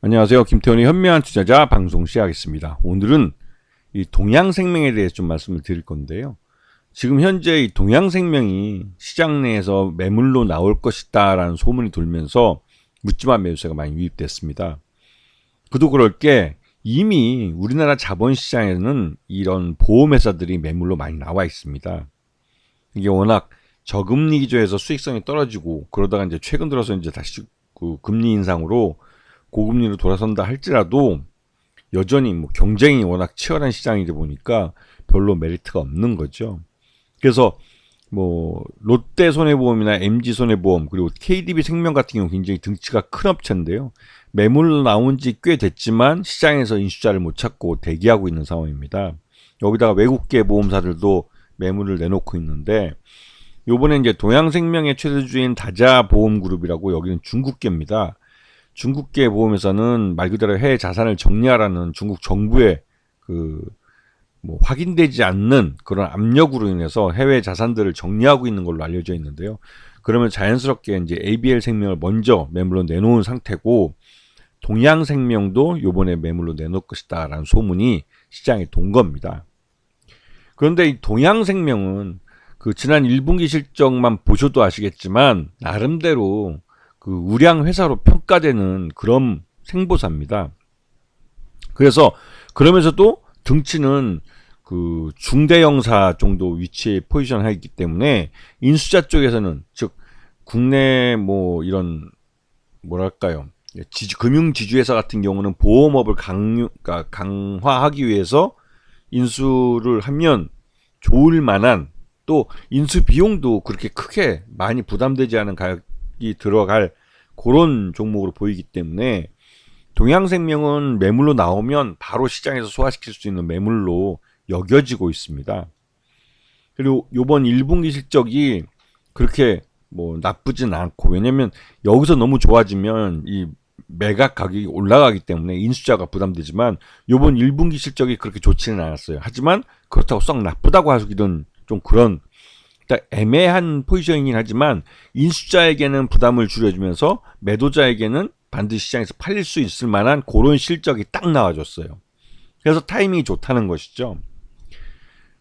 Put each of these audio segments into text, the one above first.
안녕하세요. 김태훈의 현명한 투자자 방송 시작하겠습니다. 오늘은 이 동양생명에 대해서 좀 말씀을 드릴 건데요. 지금 현재 이 동양생명이 시장 내에서 매물로 나올 것이다라는 소문이 돌면서 묻지마 매수세가 많이 유입됐습니다. 그도 그럴 게 이미 우리나라 자본시장에는 이런 보험회사들이 매물로 많이 나와 있습니다. 이게 워낙 저금리 기조에서 수익성이 떨어지고 그러다가 이제 최근 들어서 이제 다시 그 금리 인상으로 고금리로 돌아선다 할지라도 여전히 뭐 경쟁이 워낙 치열한 시장이다 보니까 별로 메리트가 없는 거죠. 그래서 뭐 롯데 손해보험이나 MG 손해보험 그리고 KDB 생명 같은 경우 굉장히 등치가 큰 업체인데요. 매물 나온 지 꽤 됐지만 시장에서 인수자를 못 찾고 대기하고 있는 상황입니다. 여기다가 외국계 보험사들도 매물을 내놓고 있는데 요번에 이제 동양생명의 최대주인 다자보험그룹이라고 여기는 중국계입니다. 중국계 보험회사는 말 그대로 해외 자산을 정리하라는 중국 정부의 그 뭐 확인되지 않는 그런 압력으로 인해서 해외 자산들을 정리하고 있는 걸로 알려져 있는데요. 그러면 자연스럽게 이제 ABL 생명을 먼저 매물로 내놓은 상태고 동양생명도 요번에 매물로 내놓을 것이다라는 소문이 시장에 돈 겁니다. 그런데 이 동양생명은 그 지난 1분기 실적만 보셔도 아시겠지만 나름대로 그 우량 회사로 평가되는 그런 생보사입니다. 그래서 그러면서도 등치는 그 중대형사 정도 위치에 포지션하고 있기 때문에 인수자 쪽에서는 즉 국내 뭐 이런 뭐랄까요 금융 지주회사 같은 경우는 보험업을 그러니까 강화하기 위해서 인수를 하면 좋을 만한 또 인수 비용도 그렇게 크게 많이 부담되지 않은 가격이 들어갈 그런 종목으로 보이기 때문에 동양생명은 매물로 나오면 바로 시장에서 소화시킬 수 있는 매물로 여겨지고 있습니다. 그리고 요번 1분기 실적이 그렇게 뭐 나쁘진 않고 왜냐면 여기서 너무 좋아지면 이 매각 가격이 올라가기 때문에 인수자가 부담되지만 요번 1분기 실적이 그렇게 좋지는 않았어요. 하지만 그렇다고 썩 나쁘다고 하기는 좀 그런 애매한 포지션이긴 하지만 인수자에게는 부담을 줄여주면서 매도자에게는 반드시 시장에서 팔릴 수 있을 만한 그런 실적이 딱 나와줬어요. 그래서 타이밍이 좋다는 것이죠.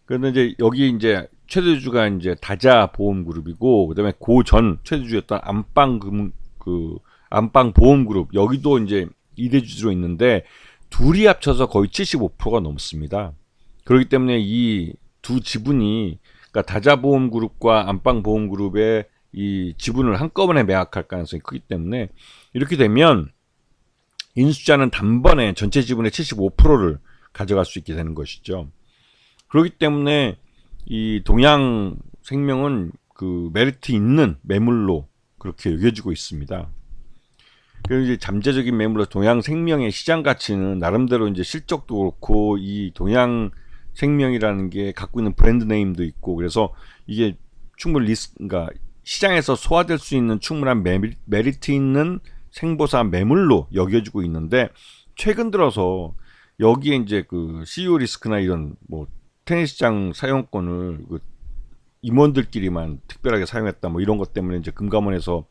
그런데 이제 여기 이제 최대주가 이제 다자보험그룹이고 그다음에 고전 최대주였던 안방보험그룹 여기도 이제 2대주주로 있는데 둘이 합쳐서 거의 75%가 넘습니다. 그렇기 때문에 이 두 지분이 그러니까 다자보험그룹과 안방보험그룹의 이 지분을 한꺼번에 매각할 가능성이 크기 때문에 이렇게 되면 인수자는 단번에 전체 지분의 75%를 가져갈 수 있게 되는 것이죠. 그렇기 때문에 이 동양생명은 그 메리트 있는 매물로 그렇게 여겨지고 있습니다. 그리고 이제 잠재적인 매물로 동양생명의 시장 가치는 나름대로 이제 실적도 그렇고 이 동양생명이라는 게 갖고 있는 브랜드 네임도 있고 그래서 이게 충분히 그러니까 시장에서 소화될 수 있는 충분한 메리트 있는 생보사 매물로 여겨지고 있는데 최근 들어서 여기에 이제 그 CEO 리스크나 이런 뭐 테니스장 사용권을 그 임원들끼리만 특별하게 사용했다 뭐 이런 것 때문에 이제 금감원에서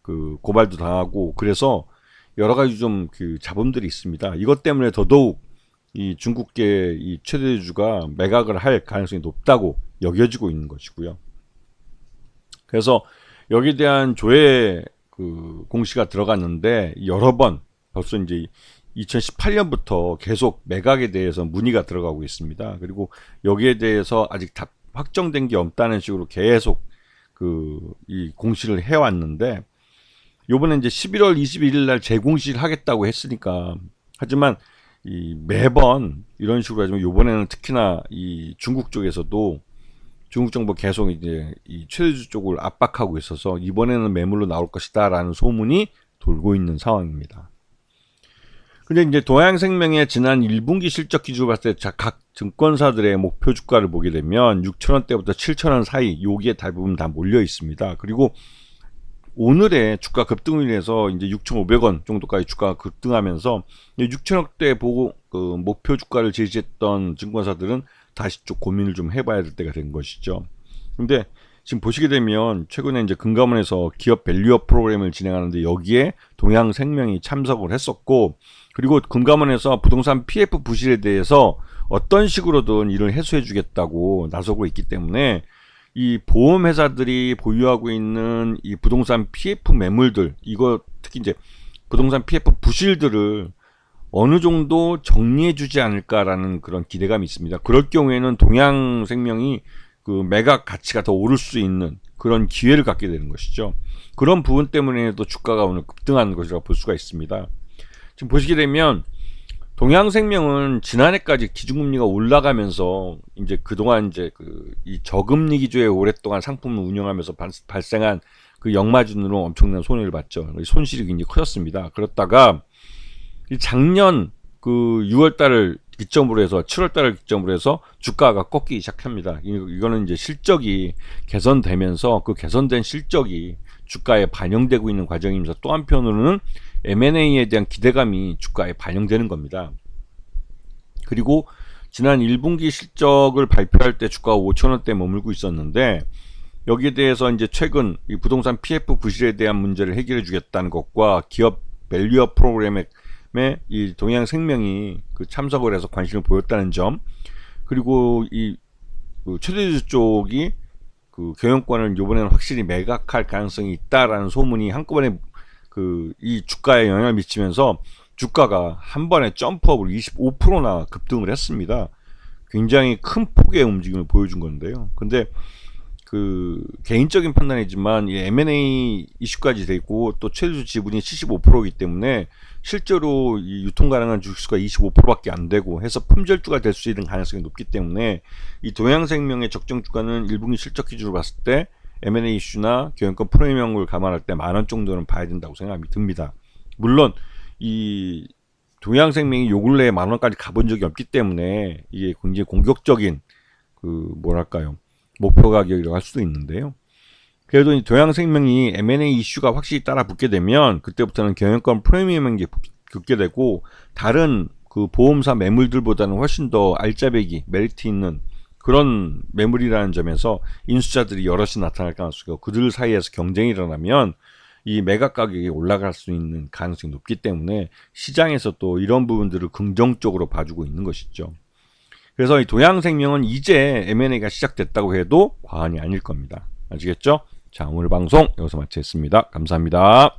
그 고발도 당하고 그래서 여러 가지 좀 그 잡음들이 있습니다. 이것 때문에 더더욱 이 중국계 이 최대주가 매각을 할 가능성이 높다고 여겨지고 있는 것이고요. 그래서 여기에 대한 조회 그 공시가 들어갔는데 여러 번 벌써 이제 2018년부터 계속 매각에 대해서 문의가 들어가고 있습니다. 그리고 여기에 대해서 아직 다 확정된 게 없다는 식으로 계속 그 이 공시를 해왔는데 요번에 이제 11월 21일 날 재공시를 하겠다고 했으니까 하지만 이 매번 이런 식으로 하지만 요번에는 특히나 이 중국 쪽에서도 중국 정부 계속 이제 이 최대주 쪽을 압박하고 있어서 이번에는 매물로 나올 것이다라는 소문이 돌고 있는 상황입니다. 근데 이제 동양생명의 지난 1분기 실적 기준으로 봤을 때 각 증권사들의 목표 주가를 보게 되면 6,000원대부터 7,000원 사이 여기에 대부분 다 몰려 있습니다. 그리고 오늘의 주가 급등으로 인해서 이제 6,500원 정도까지 주가가 급등하면서 6,000원대 보고 그 목표 주가를 제시했던 증권사들은 다시 좀 고민을 좀 해봐야 될 때가 된 것이죠. 근데 지금 보시게 되면 최근에 이제 금감원에서 기업 밸류업 프로그램을 진행하는데 여기에 동양생명이 참석을 했었고, 그리고 금감원에서 부동산 PF 부실에 대해서 어떤 식으로든 이를 해소해 주겠다고 나서고 있기 때문에 이 보험회사들이 보유하고 있는 이 부동산 PF 매물들, 이거 특히 이제 부동산 PF 부실들을 어느 정도 정리해 주지 않을까라는 그런 기대감이 있습니다. 그럴 경우에는 동양생명이 그 매각 가치가 더 오를 수 있는 그런 기회를 갖게 되는 것이죠. 그런 부분 때문에도 주가가 오늘 급등한 것이라고 볼 수가 있습니다. 지금 보시게 되면 동양생명은 지난해까지 기준금리가 올라가면서 이제 그동안 이제 이 저금리 기조에 오랫동안 상품을 운영하면서 발생한 그 역마진으로 엄청난 손해를 봤죠. 손실이 굉장히 커졌습니다. 그렇다가 작년 그 6월달을 기점으로 해서 7월달을 기점으로 해서 주가가 꺾이기 시작합니다. 이거는 이제 실적이 개선되면서 그 개선된 실적이 주가에 반영되고 있는 과정이면서 또 한편으로는 M&A에 대한 기대감이 주가에 반영되는 겁니다. 그리고 지난 1분기 실적을 발표할 때 주가가 5,000원대에 머물고 있었는데 여기에 대해서 이제 최근 이 부동산 PF 부실에 대한 문제를 해결해 주겠다는 것과 기업 밸류업 프로그램에 이 동양생명이 그 참석을 해서 관심을 보였다는 점, 그리고 이 최대주 쪽이 그 경영권을 이번에는 확실히 매각할 가능성이 있다라는 소문이 한꺼번에 이 주가에 영향을 미치면서 주가가 한 번에 점프업을 25%나 급등을 했습니다. 굉장히 큰 폭의 움직임을 보여준 건데요. 근데 그 개인적인 판단이지만 이 M&A 이슈까지 되고 또 최대주 지분이 75%이기 때문에 실제로 이 유통 가능한 주식수가 25%밖에 안 되고 해서 품절주가 될 수 있는 가능성이 높기 때문에 이 동양생명의 적정 주가는 1분기 실적 기준으로 봤을 때 M&A 이슈나 경영권 프리미엄을 감안할 때 10,000원 정도는 봐야 된다고 생각이 듭니다. 물론 이 동양생명이 요 근래에 10,000원까지 가본 적이 없기 때문에 이게 굉장히 공격적인 그 뭐랄까요, 목표 가격이라고 할 수도 있는데요. 그래도 이 동양생명이 M&A 이슈가 확실히 따라 붙게 되면 그때부터는 경영권 프리미엄이 붙게 되고 다른 그 보험사 매물들보다는 훨씬 더 알짜배기 메리트 있는 그런 매물이라는 점에서 인수자들이 여럿이 나타날 가능성이 있고 그들 사이에서 경쟁이 일어나면 이 매각 가격이 올라갈 수 있는 가능성이 높기 때문에 시장에서 또 이런 부분들을 긍정적으로 봐주고 있는 것이죠. 그래서 이 동양생명은 이제 M&A가 시작됐다고 해도 과언이 아닐 겁니다. 아시겠죠? 자, 오늘 방송 여기서 마치겠습니다. 감사합니다.